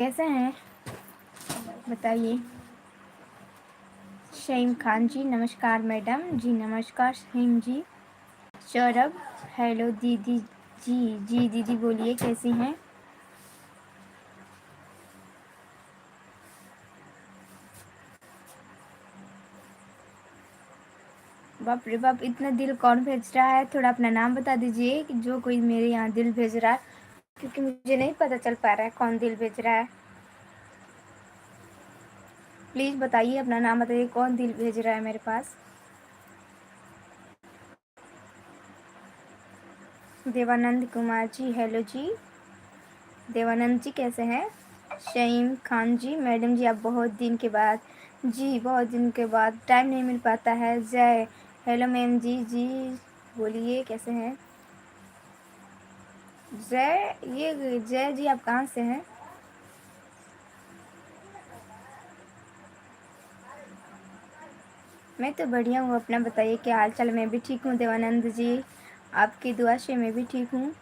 कैसे हैं बताइए। शहीम खान जी नमस्कार मैडम जी। नमस्कार शहीम जी। सौरभ हेलो दीदी जी। जी दीदी बोलिए कैसी हैं। बाप रे बाप, इतना दिल कौन भेज रहा है? थोड़ा अपना नाम बता दीजिए कि जो कोई मेरे यहाँ दिल भेज रहा है, क्योंकि मुझे नहीं पता चल पा रहा है कौन दिल भेज रहा है। प्लीज़ बताइए, अपना नाम बताइए, कौन दिल भेज रहा है मेरे पास। देवानंद कुमार जी हेलो जी। देवानंद जी कैसे हैं। शहीम खान जी मैडम जी, आप बहुत दिन के बाद, जी बहुत दिन के बाद, टाइम नहीं मिल पाता है। जय हेलो मैम जी। जी बोलिए कैसे हैं। जय, ये जय जी आप कहाँ से हैं। मैं तो बढ़िया हूँ, अपना बताइए क्या हाल चाल। मैं भी ठीक हूँ देवानंद जी, आपकी दुआ से मैं भी ठीक हूँ।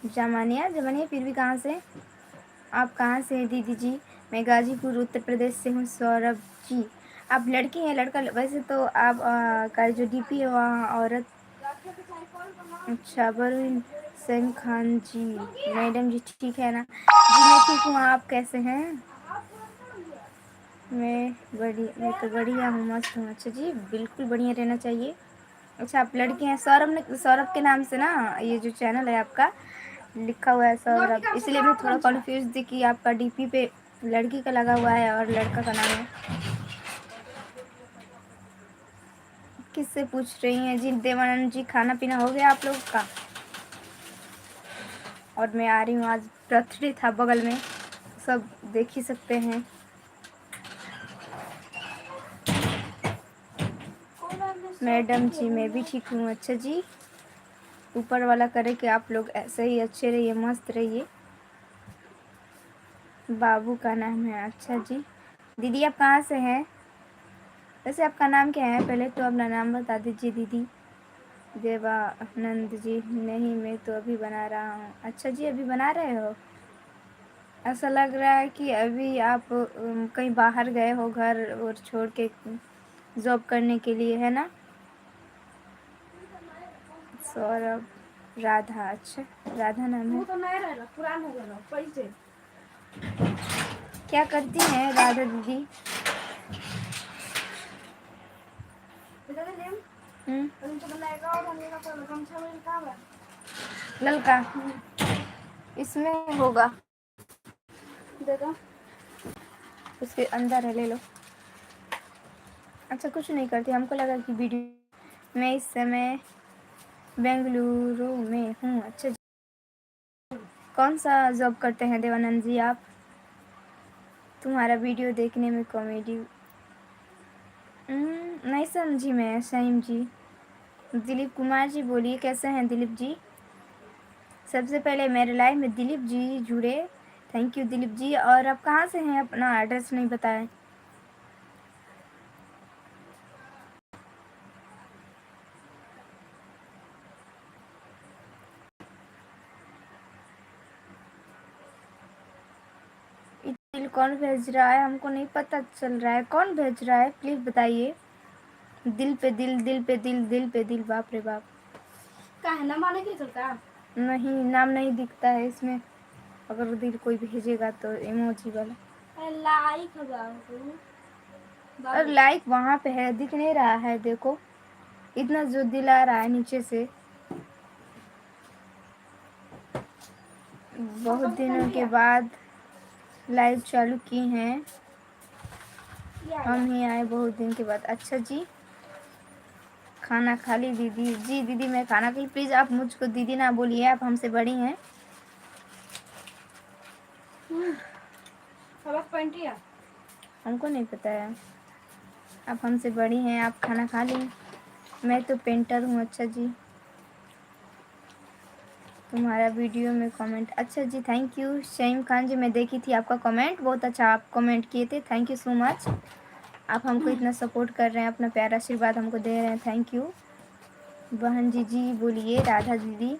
जमानिया जमानिया फिर भी कहाँ से, आप कहाँ से हैं दीदी जी। मैं गाजीपुर उत्तर प्रदेश से हूँ। सौरभ जी आप लड़की हैं लड़का, वैसे तो आप का जो डीपी है वहाँ औरत। अच्छा वरुण सिंह खान जी मैडम जी ठीक है ना जी। मैं ठीक हूँ, आप कैसे हैं। मैं तो बढ़िया हूँ, मस्त हूँ। अच्छा जी बिल्कुल बढ़िया रहना चाहिए। अच्छा आप लड़के हैं। सौरभ ने, सौरभ के नाम से ना ये जो चैनल है आपका लिखा हुआ है सौरभ, इसलिए मैं थोड़ा कन्फ्यूज थी कि आपका डीपी पे लड़की का लगा हुआ है और लड़का का नाम है। किससे पूछ रही हैं जी। देवानंद जी खाना पीना हो गया आप लोग का। और मैं आ रही हूँ, आज बर्थडे था बगल में, सब देख ही सकते हैं। मैडम जी मैं भी ठीक हूँ। अच्छा जी ऊपर वाला करे कि आप लोग ऐसे ही अच्छे रहिए, मस्त रहिए। बाबू का नाम है। अच्छा जी दीदी आप कहाँ से हैं, वैसे आपका नाम क्या है, पहले तो अपना नाम बता दीजिए दीदी। देवानंद जी नहीं, मैं तो अभी बना रहा हूँ। अच्छा जी अभी बना रहे हो। ऐसा लग रहा है कि अभी आप कहीं बाहर गए हो घर और छोड़ के जॉब करने के लिए, है ना। सौरभ राधा, अच्छा राधा नाम है। क्या करती हैं राधा दीदी। ललका इसमें होगा, उसके अंदर है, ले लो। अच्छा कुछ नहीं करती, हमको लगा कि वीडियो। मैं इस समय बेंगलुरु में हूँ। अच्छा कौन सा जॉब करते हैं देवानंद जी आप। तुम्हारा वीडियो देखने में कॉमेडी। नहीं समझी मैं सहीम जी। दिलीप कुमार जी बोलिए कैसे हैं दिलीप जी। सबसे पहले मेरे लाइव में दिलीप जी जुड़े, थैंक यू दिलीप जी। और आप कहाँ से हैं, अपना एड्रेस नहीं बताएं। दिल कौन भेज रहा है, हमको नहीं पता चल रहा है कौन भेज रहा है, प्लीज़ बताइए। दिल पे दिल, दिल पे दिल, दिल पे दिल, बाप रे बाप। का है ना माने की चलता, नहीं नाम नहीं दिखता है इसमें। अगर दिल कोई भेजेगा तो इमोजी वाला लाइक और लाइक वहाँ पे है, दिख नहीं रहा है, देखो इतना जो दिल आ रहा है नीचे से। बहुत दिनों के बाद लाइव चालू की हैं, हम ही आए बहुत दिन के बाद। अच्छा जी खाना खा ली दीदी। जी दीदी मैं खाना खा ली। प्लीज़ आप मुझको दीदी ना बोलिए, आप हमसे बड़ी हैं। हमको नहीं पता है, आप हमसे बड़ी हैं, आप खाना खा ली। मैं तो पेंटर हूँ। अच्छा जी तुम्हारा वीडियो में कमेंट, अच्छा जी थैंक यू शहीम खान जी। मैं देखी थी आपका कमेंट, बहुत अच्छा आप कमेंट किए थे, थैंक यू सो मच। आप हमको इतना सपोर्ट कर रहे हैं, अपना प्यारा आशीर्वाद हमको दे रहे हैं, थैंक यू। बहन जी जी बोलिए राधा दीदी।